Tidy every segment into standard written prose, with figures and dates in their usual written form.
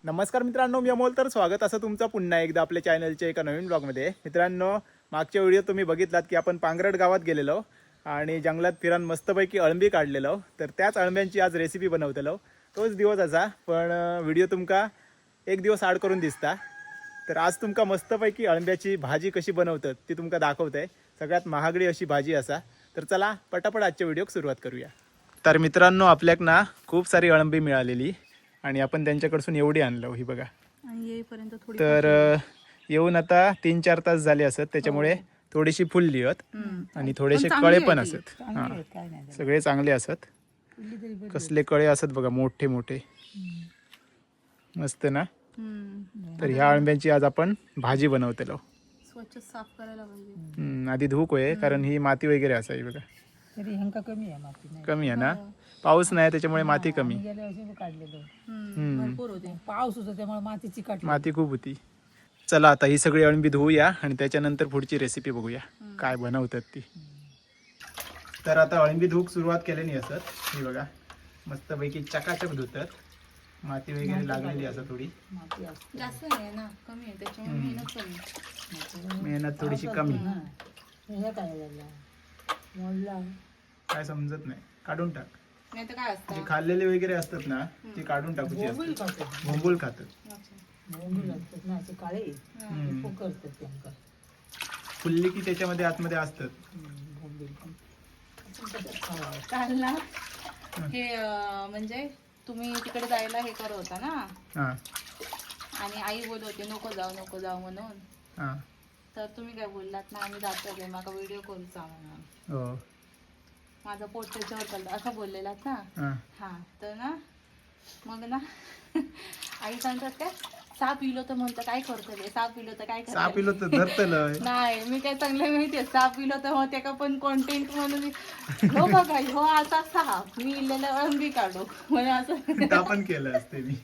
नमस्कार मित्रांनो, मी अमोल. तर स्वागत असं तुमचं पुन्हा एकदा आपल्या चॅनलच्या एका नवीन ब्लॉगमध्ये. मित्रांनो, मागच्या व्हिडिओ तुम्ही बघितलात की आपण पांगरट गावात गेलेलो आणि जंगलात फिरान मस्तपैकी अळंबी काढलेलो. तर त्याच अळंब्यांची आज रेसिपी बनवतेलो. तोच दिवस असा, पण व्हिडिओ तुमका एक दिवस आड करून दिसता. तर आज तुमका मस्तपैकी अळंब्याची भाजी कशी बनवतात ती तुमका दाखवते. सगळ्यात महागडी अशी भाजी असा. तर चला पटापट आजच्या व्हिडिओक सुरुवात करूया. तर मित्रांनो, आपल्याक ना खूप सारी अळंबी मिळालेली आणि आपण त्यांच्याकडसून एवढी आणलो. ही बघा. आणि येईपर्यंत थोडी तर येऊन आता 3-4 तास झाले असत, त्याच्यामुळे थोडीशी फुलली आहेत आणि थोडेसे कळे पण असत. हां, सगळे चांगले असत. कसले कळे असत बघा, मोठे मोठे मस्त ना. तर ह्या अळंब्यांची आज आपण भाजी बनवतेलो. स्वच्छ साफ करायला पाहिजे. आधी धूक होय, कारण ही माती वगैरे असा. ही बघा, तरी ह्यांका कमी आहे माती नाही. कमी आहे ना. पाऊस नाही त्याच्यामुळे माती कमी. गेल्या वर्षी काढलेलं भरपूर होते. पाऊस होता त्यामुळे माती चिकट. माती खूप होती. चला आता ही सगळी अळंबी धुवूया आणि त्याच्यानंतर पुढची रेसिपी बघूया काय बनवतात ती. तर आता अळंबी धूक सुरुवात केल्याने असत. ही बघा, मस्तपैकी चकाचक धुतात. माती वगैरे लागलेली असं थोडी. माती असते जास्त नाही ना, कमी आहे त्याच्यामुळे मेहनत कमी. मेहनत थोडीशी कमी. हे काय झालं मोडला काय समजत नाही, काढून टाक. नाही तर काय जी असतं खाल्लेली वगैरे असतात ना ती काढून टाकूची बोंबील असतात. खातात. भोंबूल खातात. बोंबील असतात ना असे काळे करतात त्यांका फुलली की त्याच्यामध्ये आतमध्ये असतात. बोंबील पण काल ना हे म्हणजे तुम्ही तिकडे जायला हे करत होता ना, हा आणि आई बोलत होती नको जाऊ म्हणून. हा. तर तुम्ही काय बोललात ना, आम्ही जातो माका व्हिडिओ कॉलचा म्हणून. हो. माझं पोट त्याच्यावर चालतं असं बोललेलात ना. हा. हा तर ना मग ना आई सांगतात काय, साप पिलो तर म्हणतं काय करतले, साप पिलो तर काय साप करतले. इलो तर धरतलं. नाही, मी काय चांगलं माहितीये, साप पिलो तर हो त्याका पण कॉन्टेंट म्हणून हो बघा हो असा साप मी इलेलं अळंबी काढू म्हणजे असं. ते पण केलं असते मी,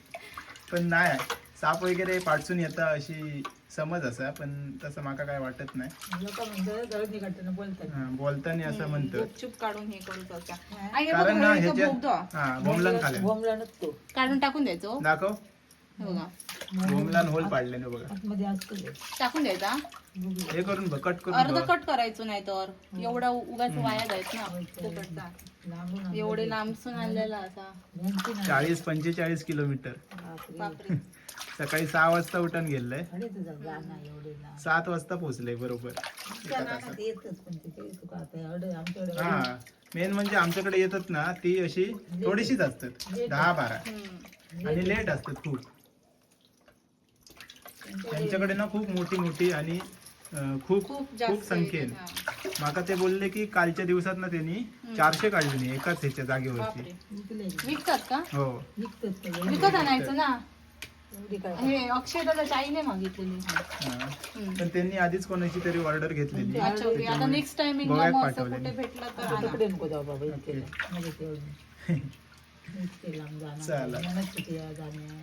पण नाही साप वगैरे पाडसून येतं अशी समज असा, पण तसं माका काय वाटत नाही. लोक म्हणतात दळणी काढताना बोलतात. हा, बोलताना असं म्हणतात. गुपचूप काढून हे करू शकता. आई हे कारण ना बघा, हे ह्याच्या भोगतो. हा बोमलान खाल्या. बोंबला नसतो काढून टाकून द्यायचो. दाखव. हे बघा, बोमलान होल पाडले ना बघा. आतमध्ये असतो ते. टाकून द्यायचा. हे करून बघ, कट करून अर्ध बघ. कट करायचो, नाही तर एवढा उगाच वाया जायच ना फुकटचा. लांबून आणलं. एवढे लांबसून आणलेला असा. यांची ना 40-45 किलोमीटर. बापरे. बापरे. सकाळी 6 वाजता उठून गेलंय. अरे तुझा गाणं एवढे ना 7 वाजता पोहोचलंय बरोबर. त्या नाकात येतच पण ते काही चुका आता एवढे आमच्याकडे हा, मेन म्हणजे आमच्याकडे येतात ना ती अशी थोडीशीच असतात, 10-12 आणि लेट असतात खूप. त्यांच्याकडे ना खूप मोठी मोठी आणि खूप खूप खूप जास्त संख्येन. हा. माका ते बोलले की कालच्या दिवसात ना त्यांनी 400 काढले नाही एकाच ह्याच्या जागेवरती. बापरे. विकले विकतात का? हो. विकतात ते विकत आणायचं ना. एवढी काय हे अक्षय दादाच्या आईने मागितलेली. हा. पण त्यांनी आधीच कोणाची तरी ऑर्डर घेतलेली. अच्छा, ओके. आता नेक्स्ट टाइमिंगला गोव्यात मग असं पाठवलेली. कुठे भेटलं तर आता आणा. तिकडे नको जाऊ बाबा इतके म्हणजे तेवढं इतके लांब जाणार चला. मेहनत किती आहे जाण्या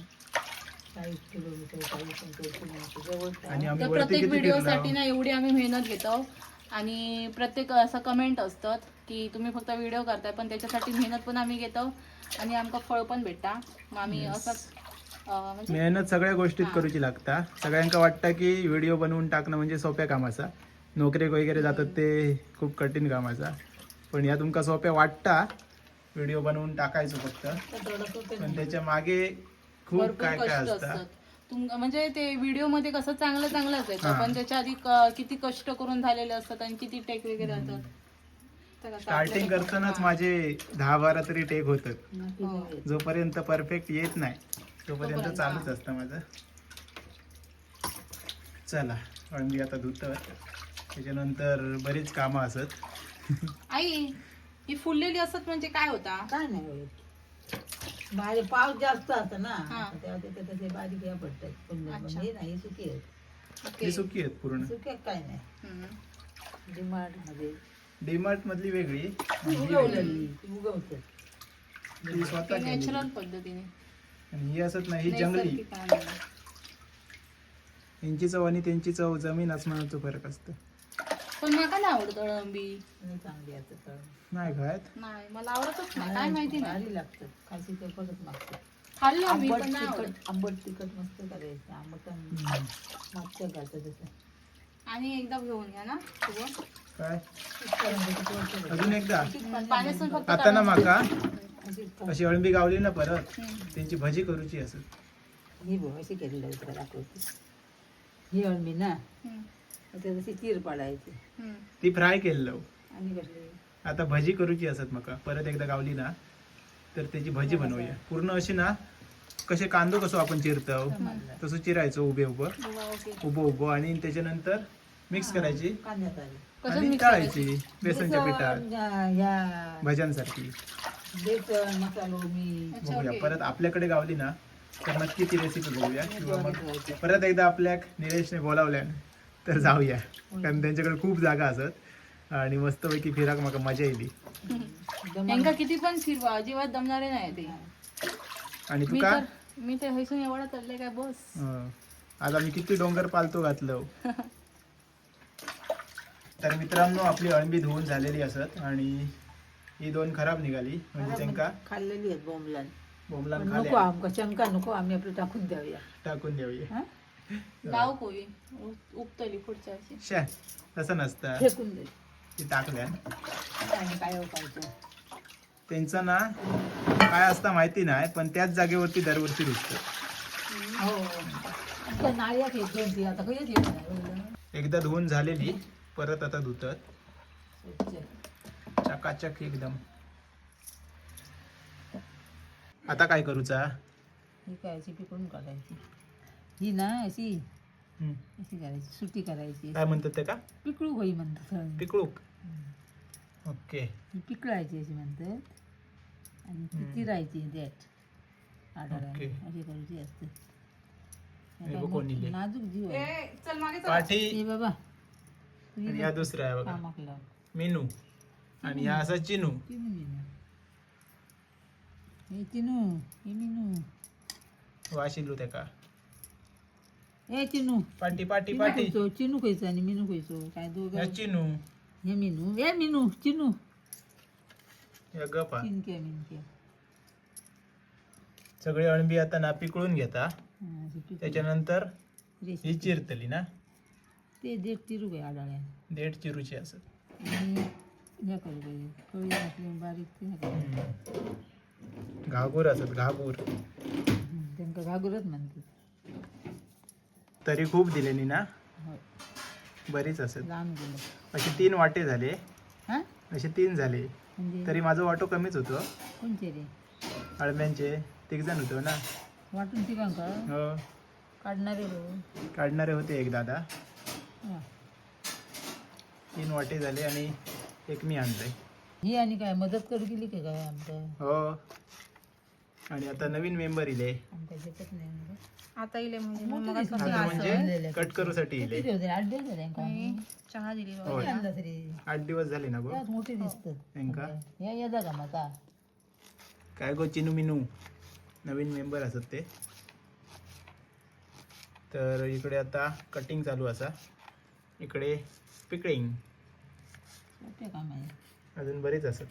40 किलोमीटर 40-45 किलोमीटर जवळ आणि आम्ही तर वरती प्रत्येक किती व्हिडिओ साठी फिरलो. ना एवढी आम्ही मेहनत घेतो आणि प्रत्येक असं कमेंट असतात की तुम्ही फक्त व्हिडिओ करताय, पण त्याच्यासाठी मेहनत पण आम्ही घेतो आणि आमका फळ पण भेटता. मग आम्ही असंच म्हणजे मेहनत सगळ्या गोष्टीत करूची लागता. सगळ्यांका वाटतं की व्हिडिओ बनवून टाकणं म्हणजे सोप्या कामाचा, नोकरी वगैरे जातात ते खूप कठीण कामाचा. पण या तुमका सोप्या वाटता व्हिडिओ बनवून टाकायचो फक्त, पण त्याच्या मागे खूप भरपूर काय काय कष्ट असतं. असतात. म्हणजे ते व्हिडिओ मध्ये कसं चांगलंच येतं, हा. पण त्याच्या आधी किती कष्ट करून झालेले असतात आणि किती टेक वगैरे असतात. तर कसं स्टार्टिंग आपल्याला- करतानाच हा. माझे 10-12 तरी टेक होतात. हो. जोपर्यंत परफेक्ट येत नाही तोपर्यंत तोपर्यंत, चालूच असतं माझं. चला अळंबी आता धुतं, त्याच्यानंतर बरीच कामं असत. आई ही फुललेली असत म्हणजे काय होता? काय नाही होत. बारीक पाऊस जास्त असतं ना हा. तेव्हा तिथे तसे बारीक या पडतात पण अच्छा. हे नाही सुकी आहेत ओके. ही सुकी आहेत पूर्ण. सुक्या काय नाही हम्म. डिमांड मध्ये डीमार्ट मधली वेगळी, ती उगवलेली ती उगवते ती स्वतः ते केलेली. नॅचरल पद्धतीने आणि ही असत नाही, ही जंगली. नैसर्गिक आहे. यांची चव आणि त्यांची चव जमीन आसमानाचा फरक असतो. पण मला नाही आवडत अळंबी. आणि चांगली असते तर नाही खायत. नाही, मला आवडतच नाही, काय माहिती नाही. भारी लागतात खायची तर परत मागतात खाल्लं मी आंबट पण नाही आवडत. तिखट आंबट तिखट मस्त करायचं आंबट मागच्या घालतं तसं आणि एकदा घेऊन घ्या ना शुभम. काय करून घे, किती वर्ष झाली. अजून एकदा पाण्यातून फक्त आता ना माका अशीच कर. अशी अळंबी गावली ना परत हम्म. त्यांची भजी करूची असं ही बघ अशी केलेली आहे तुला दाखवते ही अळमी ना हम्म. आता तशी चीर पाडायची हम्म. ती फ्राय केलेलं आणि कसली आता भजी करूची असत माका परत एकदा गावली ना तर त्याची भजी बनवूया पूर्ण अशी ना कसे कांदो कसो आपण चिरतो तसं चिरायचं उभे उभं बुवा, ओके. उभं आणि त्याच्यानंतर मिक्स करायची कांद्यात आली कसं आणि mix तळायची बेसनच्या पिठात ह्या भज्यांसारखी बेसन मसालो मी अच्छा, बघूया ओके. परत आपल्याकडे गावली ना तर नक्की ती रेसिपी बघूया किंवा मग ठेवायची. परत एकदा आपल्या निलेशने बोलावल्या तर जाऊया कारण त्यांच्याकडे खूप जागा असत आणि मस्तपैकी फिराक मग मजा येईल यांका किती पण फिरवा अजिबात दमणारे नाही ते. आणि तू मी का तर मी तर हैसून एवढा चाललंय काय बस. आज आम्ही किती डोंगर पालतो घातलं तर मित्रांनो आपली अळंबी धुवून झालेली असत आणि ही दोन खराब निघाली म्हणजे त्यांका खाल्लेली आहेत बोंबलान बोंबलान पण नको खाल्या आमका शंका नको आम्ही आपलं टाकून द्यावया टाकून देऊया हा? लाव कोई उगतली पुढच्या वर्षी. शे तसं नसतं फेकून दे ती टाकल्या आणि काय पाहिजे त्यांचं ना काय असतं माहिती नाही पण त्याच जागेवरती दरवर्षी रुजतं हो त्या नाळ्या फेकून ती आता कधी ठेवणार एकदा धुवून झालेली परत आता धुतात स्वच्छ चकाचक एकदम आता काय करूचा ही काय अशी पिकून काढायची ही ना अशी हम्म. अशी करायची सुटी करायची काय म्हणतात ते का पिकळू बाई म्हणतात पिकळूक ओके ही पिकळायची अशी म्हणतात आणि ती चिरायची देठ आढळायला ओके. अशी करायची असते हे बघ कोण लिहिले. नाजूक जीव आहे. ए, चल मागे चल. पाठी हे बाबा आणि या दुसरा आहे बघा कामाक लाव मेनू आणि हा असा चिनू चिनू मिनू हे चिनू हे मिनू वाशिलू त्या का ए चिनू पाठी पाठी चिनू पाठी खायचो चिनू खायचो आणि मिनू खायचो काय या दोघं चिनू हे मिनू ए मिनू चिनू या गपा चिनक्या मिनक्या सगळी अळंबी आता ना पिकळून घेता हा, अशी पिकळू. त्याच्यानंतर रेशी. ही चिरतली ना ते देठ चिरू काय आढळ्या देठ चिरूची असत आणि ह्या करू पाहिजे कळी असली बारीक ते ह्या करू पाहिजे. घागूर असत घागूर त्यांका घागरच म्हणतात तरी खूप दिलेली ना होय बरीच असत लहान गेलं असे 3 वाटे झाले हा असे 3 झाले म्हणजे तरी माझं वाटो कमीच होतं कोणचे रे अळम्यांचे 3 जण होतो ना वाटून तिघांका हो काढणारे हो काढणारे होते एक दादा हा. 3 वाटे झाले आणि एक मी आणलंय ही आणि काय मदत करू गेली का काय आमच्या हो आणि आता नवीन मेंबर इले आमच्या शेतात नाही म्हणजे. आता इले म्हणजे मोठी मग दिसते. असं आता असं. म्हणजे कट करूसाठी किती इले दिवस झाले? 8 दिवस झाले का? मी चहा दिली बाबा. होय. आणलं तरी 8 दिवस झाले ना गो त्यात मोठे दिसतात त्यांका या येदा का माझा काय गो चिनू मिनू नवीन मेंबर असत ते तर इकडे आता कटिंग चालू असा इकडे पिकळिंग सोपे काम आहे अजून बरेच असत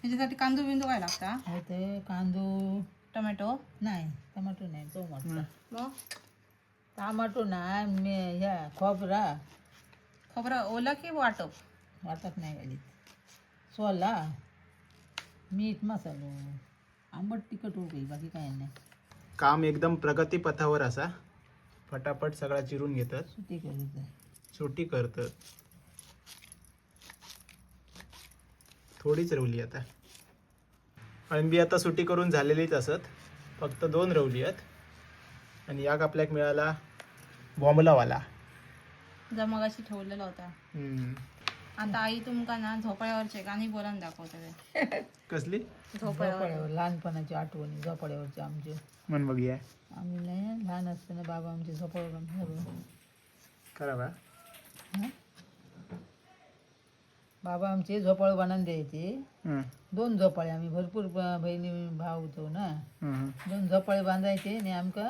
त्याच्यासाठी कांदो बिंदू काय लागता हे ते कांदो टोमॅटो नाही टमाटो नाही टोमॅटो मग टमाटो नाही ह्या खोबरा खोबरं ओला की वाटप वाटत नाही घालीत सोला मीठ मसालो आंबट तिखट हो काही बाकी काय नाही काम एकदम प्रगतीपथावर असा फटाफट सगळा चिरून घेतात सुटी करू छोटी करतात थोडीच रवली आता अळंबी आता सुटी करून झालेलीच असत फक्त 2 रवली आहेत आणि याक आपल्याक मिळाला बॉम्बलावाला जर मग अशी ठेवलेला होता आता आई तुमका ना झोपाळ्यावरचे गाणी बोलावून दाखवते कसली झोपाळ्यावर लहानपणाची आठवणी झोपाळ्यावरची आमची म्हण बघूया आम्ही नाही लहान असताना बाबा आमचे झोपाळ्यावर खरा बा बाबा आमचे झोपाळे बनवून द्यायचे हं, 2 झोपाळे आम्ही भरपूर बहिणी भाव होतो ना हं, 2 झोपाळे बांधायचे आणि आमका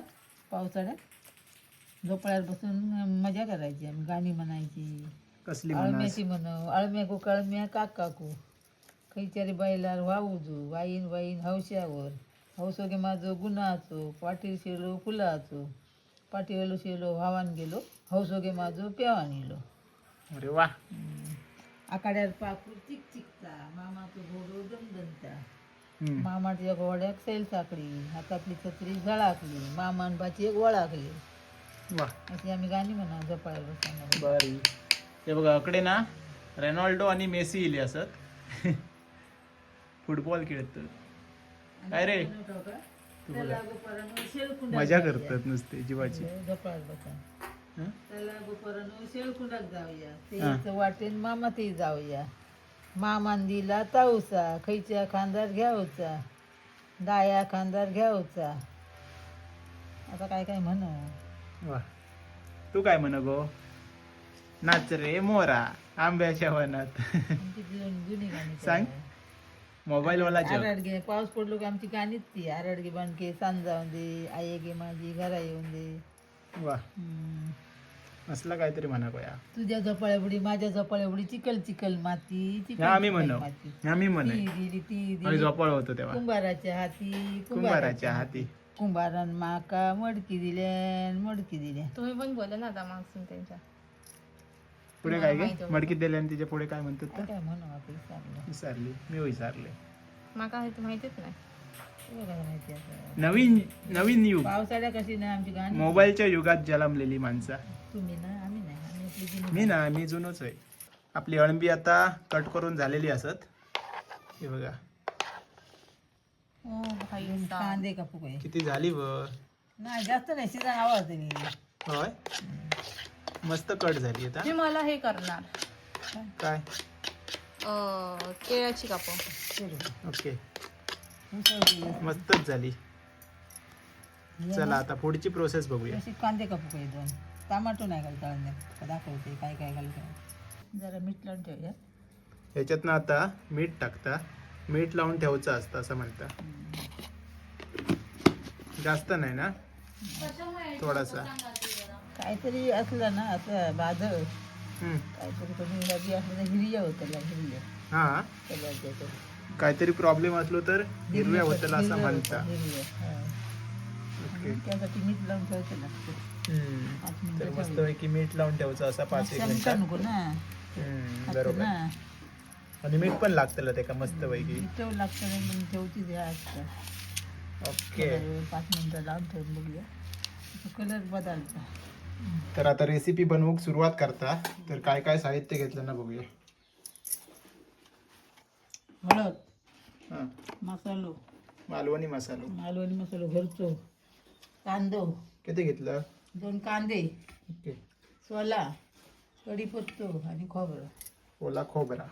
पावसाळ्यात झोपाळ्यावर बसून मजा करायची आम्ही गाणी म्हणायची कसली म्हणा अळम्याची म्हणू अळम्या गो कळम्या काक काकू खैचारी बैलार वाऊजू वाईन वाईन हौशावर हौसोगे माझो गुन्हाचो पाटील शेलो फुलाचो पाटीवेलो शेलो व्हावान गेलो हौसोगे माझो पेवान येलो अरे वा. आकाड्यार पाकूर चिक चिकता मामाचो घोडो दमदमता हम्म. मामाच्या घोड्याक सैल साकडी हातातली छत्री झळाकली मामान बाची एक वळाकली वा अशी आम्ही गाणी म्हणा झोपाळ्याला बसताना. बरी. ते बघा अकडे ना रेनॉल्डो आणि मेसी इले असत फुटबॉल खेळतात. काय रे तू बघा मजा करतात नुसते जीवाची. झोपाळ्यात बसा हं? त्याला गोपरानं शेळकुंडाक जाऊया ते वाटेन मामा ते जाऊया मामान दिला ताऊचा खैच्या खांदार घ्यावचा दाया खांदार घ्यावचा. आता काय काय म्हणू. वा तू काय म्हण गो. नाच रे मोरा आंब्याच्या वनात. आमची जुनी गाणी सांग. मोबाईल वाला जग. आरडगे पाऊस पडलो की आमची गाणीच ती आरडगे बांधके सांज जाऊन दे आई गे माझी घरा येऊन दे. वा असला काहीतरी म्हणा गोया. तुझ्या झोपाळ्याबुडी माझ्या झोपाळ्याबुडी चिकल चिकल माती चिकल आम्ही चिकल म्हणू माती. आम्ही म्हणे ती दिली ती आम्ही दिली झोपाळ होतो तेव्हा. कुंभाराच्या हाती कुंभाराच्या हाती. कुंभारान माका मडकी दिल्यान मडकी दिल्या. तुम्ही पण बोला ना आता मागसून त्यांच्या. पुढे काय गे मडकीत दिले आणि तिच्या पुढे काय म्हणतात काय तर काय म्हणू आपण विसरलो. विसरली मी विसरले. माका हे माहितीच नाही. तुला काय माहिती आता. नवीन नवीन युग पावसाळ्या कशी ना आमची गाणी मोबाईलच्या युगात जन्मलेली माणसं. तुम्ही ना आम्ही नाही आम्ही आपली जुनी मी ना मी जुनोच आहे. आपली अळंबी आता कट करून झालेली असत. हे बघा ओ भाई कांदे कापू काय किती झाली व. नाही जास्त नाही सीजन आवडते मी. होय मस्त कट झाली आता. मी मला हे करणार काय केळ्याची कापू. ओके मस्तच झाली. चला आता पुढची प्रोसेस बघूया. अशी कांदे कापू काय दोन टमाटो नाही घालता तळण्यात दाखवते काय काय घालतो. जरा मीठ लावून ठेवूया. ह्याच्यातनं आता मीठ टाकता. मीठ लावून ठेवायचं असतं असं म्हणता. जास्त नाही ना थोडासा. काहीतरी असलं ना असं बाजळ हम्म. काहीतरी कोणी रबी असलं तर हिरव्या होतं हिरव्या हा कलरच्या काहीतरी प्रॉब्लेम असलो तर हिरव्या होतला असं म्हणता. हिरव्या ओके. त्यासाठी मीठ लावून ठेवायचं लागतं. हम्म. 5 तर मिनिटं मस्त पैकी मीठ लावून ठेवायचं असं 5-1 मिनिट. नको ना बरोबर. ना आणि मीठ पण लागतं ते का मस्त पैकी. ठेव लागतं नाही पण ठेवची द्या असतं. ओके. 5 मिनिटं लावून ठेवून बघूया कलर बदलता. तर आता रेसिपी बनवूक सुरुवात करता. तर काय काय साहित्य घेतलं ना बघूया. हळद हां मसालो मालवणी मसालो. मालवणी मसालो घरचो कांदो किती घेतलं. 2 कांदे ओके. सोला कढीपत्तो आणि खोबरं ओला खोबरा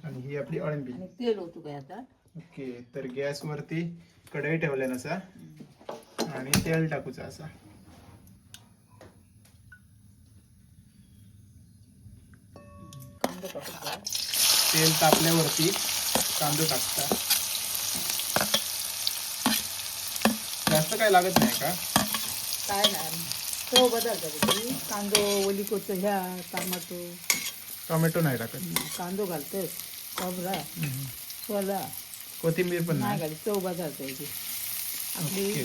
आणि ही आपली अळंबी. आणि तेल होतो काय आता. ओके. तर गॅसवरती कढई ठेवल्या नसा आणि तेल टाकूचा असा. कांदो टाकूचा. तेल तापल्यावरती कांदो टाकता. जास्त काय लागत नाही का. काय नाही चव बदलता त्याची. कांदो ओली कोथं ह्या टमाटो टोमॅटो नाही टाकत. कांदो घालतोय खोबरा सोला कोथिंबीर पण नाही नाही. घाली चव बदलता याची आपली. ओके.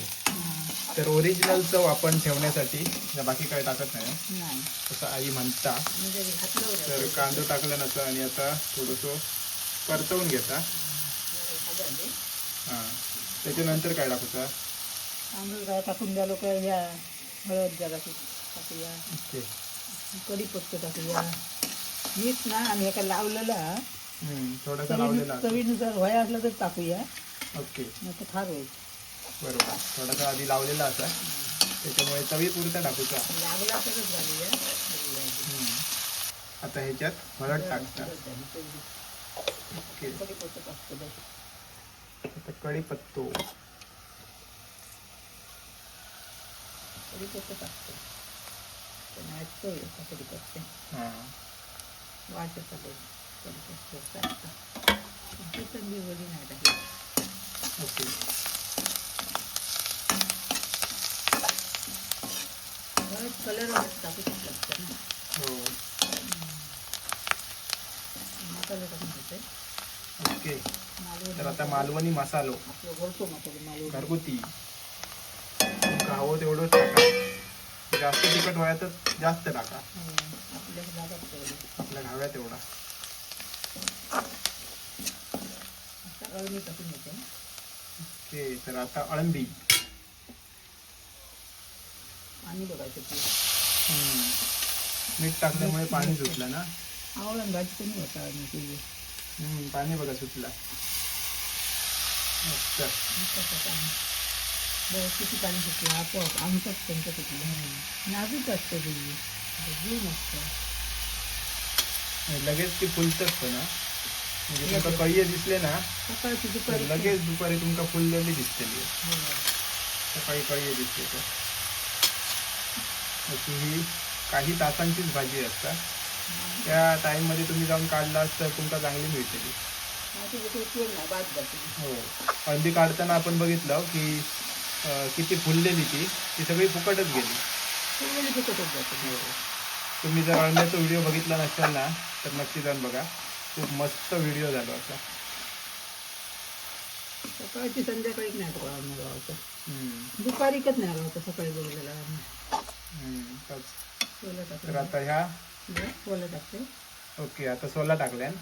तर ओरिजिनल चव आपण ठेवण्यासाठी बाकी काय टाकत नाही नाही असं आई म्हणता. म्हणजे घातलं तर कांदो टाकला नसतं आणि आता थोडंसं परतवून घेता. हां त्याच्यानंतर काय टाकूचा. तांदूळ काय टाकून द्यालो काय ह्या हळद जरा टाकूया ओके. कढीपत्ता टाकूया मीठ ना आणि एका लावलेला थोडासा लावलेला. चवीनुसार व्हाय असलं तर टाकूया ओके नाही तर खार होईल. बरोबर. थोडासा आधी लावलेला असा त्याच्यामुळे चवी पुरता टाकूचा. लागला तरच घालूया. आता ह्याच्यात हळद टाकता. ओके. कढीपत्ता टाकतो बस. आता कढीपत्तो. कढीपत्ता टाकतो पण चव येतो कढीपत्ता हां वाट येतं कढीपत्ता टाकतो. कोथिंबीर वडी नाही टाकली. ओके. कलर टाकू शकतो ना. हो मसाला टाकून घेते. ओके. तर आता मालवणी मसालो घरगुती तुमका हवं तेवढं टाका. जास्त तिखट व्हाय तर जास्त टाका, आपल्या हव्या तेवढा. ओके, तर आता अळंबी. पाणी बघायचं ते मीठ टाकल्यामुळे पाणी सुटलं ना. आवळण भाजी कमी होता आणि ते पाणी बघा सुटला. मस्त. किती पाणी सुटलं आपोआप आमच्यात त्यांचं सुटलं. नाजूक असतं ते जीव मस्त. लगेच ती फुलतच पण ना, म्हणजे तुमका कळी दिसले ना सकाळची दुपारी लगेच दुपारी तुमका फुललेली दिसतेली. हो. सकाळी कळी दिसते तर अशी ही काही तासांचीच भाजी असता. त्या टाईममध्ये तुम्ही जाऊन काढलास तर तुमका चांगली मिळते. माझी कुठे उपयोग नाही बाद जाते. हो, अळंबी काढताना आपण बघितलं की किती फुललेली ती सगळी फुकटच गेली. सगळी फुकटच जाते. तुम्ही जर अळंब्याचा व्हिडिओ बघितला नसेल ना तर नक्की जाऊन बघा. खूप मस्त व्हिडिओ झाला होता. सकाळची संध्याकाळी नाही गावाचं. दुपारीकच नाही गावचं, सकाळी बघलेला तर आता ह्या ओलं टाकते. ओके, आता सोला टाकल्यान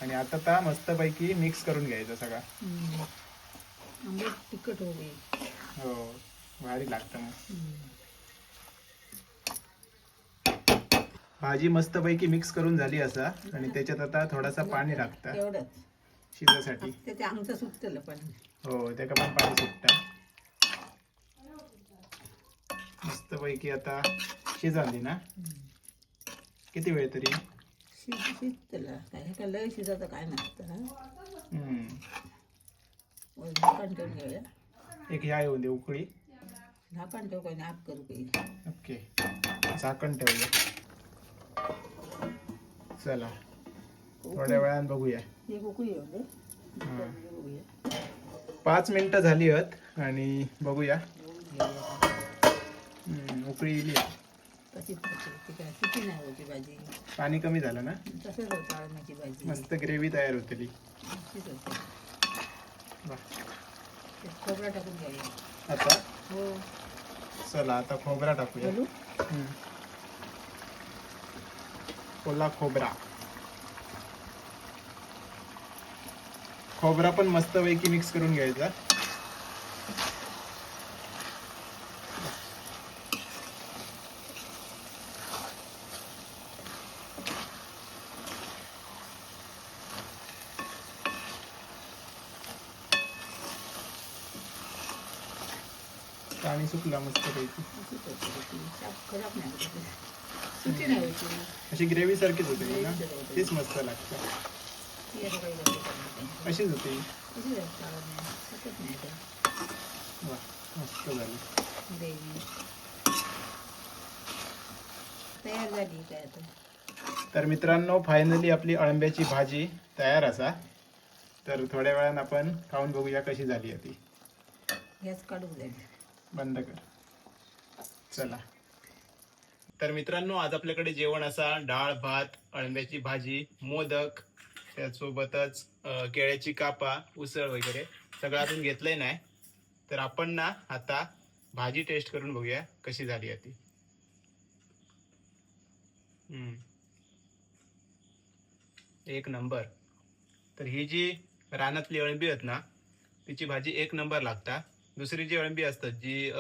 आणि आता त्या मस्तपैकी मिक्स करून घ्यायचं सगळा. आंबट तिखट हो गई. हो, भारी लागतं मग. भाजी मस्तपैकी मिक्स करून झाली असा आणि त्याच्यात आता थोडासा पाणी टाकता एवढंच शिजासाठी. ते आमचं सुटलं पाणी. हो, त्याका पण पाणी सुटतं. मस्तपैकी आता शिजाली ना. किती वेळ तरी शिजतलं काय का लय शिजायचं काय नसतं. झाकण ठेवून घेऊया. एक ह्या येऊन दे उकळी. झाकण ठेवू काही आग करू काही. ओके, झाकण ठेवूया. चला थोड्या वेळानं बघूया. एक उकळी येऊ दे. 5 मिनिटं झाली आहेत आणि बघूया. उकळी येईल. तशीच किती नाही होती भाजी. पाणी कमी झालं ना. तसंच होतं अळण्याची भाजी. मस्त ग्रेव्ही तयार होतली. अशीच होते. वा. खोबरा टाकून घ्यायला. आता हो. चला आता खोबरा टाकूया. घालू? ओला खोबरा. खोबरा पण मस्तपैकी मिक्स करून घ्यायचा. पाणी सुकला मस्तपैकी. खराब नाही होत. सुटी नाही होती. अशी ग्रेव्ही सारखीच होते ना. तीच मस्त लागते. ती असं काही करते का? अशीच होती. कशी जास्त आवड नाही. सुटत नाही तर. वा, मस्त झाली. ग्रेव्ही तयार झाली काय आता. तर मित्रांनो, फायनली आपली अळंब्याची भाजी तयार असा. तर थोड्या वेळानं आपण खाऊन बघूया कशी झाली ती. गॅस काढून जाईल. बंद कर. चला. तर मित्रांनो, आज आपल्याकडे जेवण असा डाळ भात, अळंब्याची भाजी, मोदक, त्यासोबतच केळ्याची कापा, उसळ वगैरे सगळं अजून घेतलंय नाही. तर आपण ना आता भाजी टेस्ट करून बघूया कशी झाली आहे ती. एक नंबर. तर ही जी रानातली अळंबी आहेत ना तिची भाजी एक नंबर लागता. दुसरी जी अळंबी असतात जी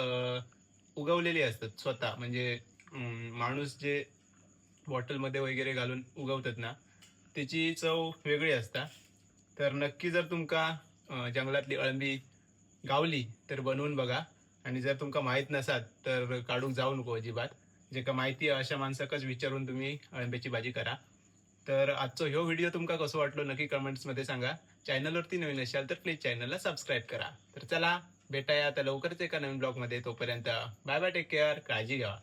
उगवलेली असतात स्वतः, म्हणजे माणूस जे बॉटलमध्ये वगैरे घालून उगवतात ना त्याची चव वेगळी असता. तर नक्की जर तुमका जंगलातली अळंबी गावली तर बनवून बघा. आणि जर तुमका माहीत नसात तर काढूक जाऊ नको अजिबात. जे का माहिती आहे अशा माणसाकच विचारून तुम्ही अळंब्याची भाजी करा. तर आजचा ह्यो व्हिडिओ तुमका कसं वाटलो नक्की कमेंट्समध्ये सांगा. चॅनलवरती नवीन असाल तर प्लीज चॅनलला सबस्क्राईब करा. तर चला भेटाया आता लवकरच एका नवीन ब्लॉगमध्ये. तोपर्यंत बाय बाय, टेक केअर, काळजी घ्या.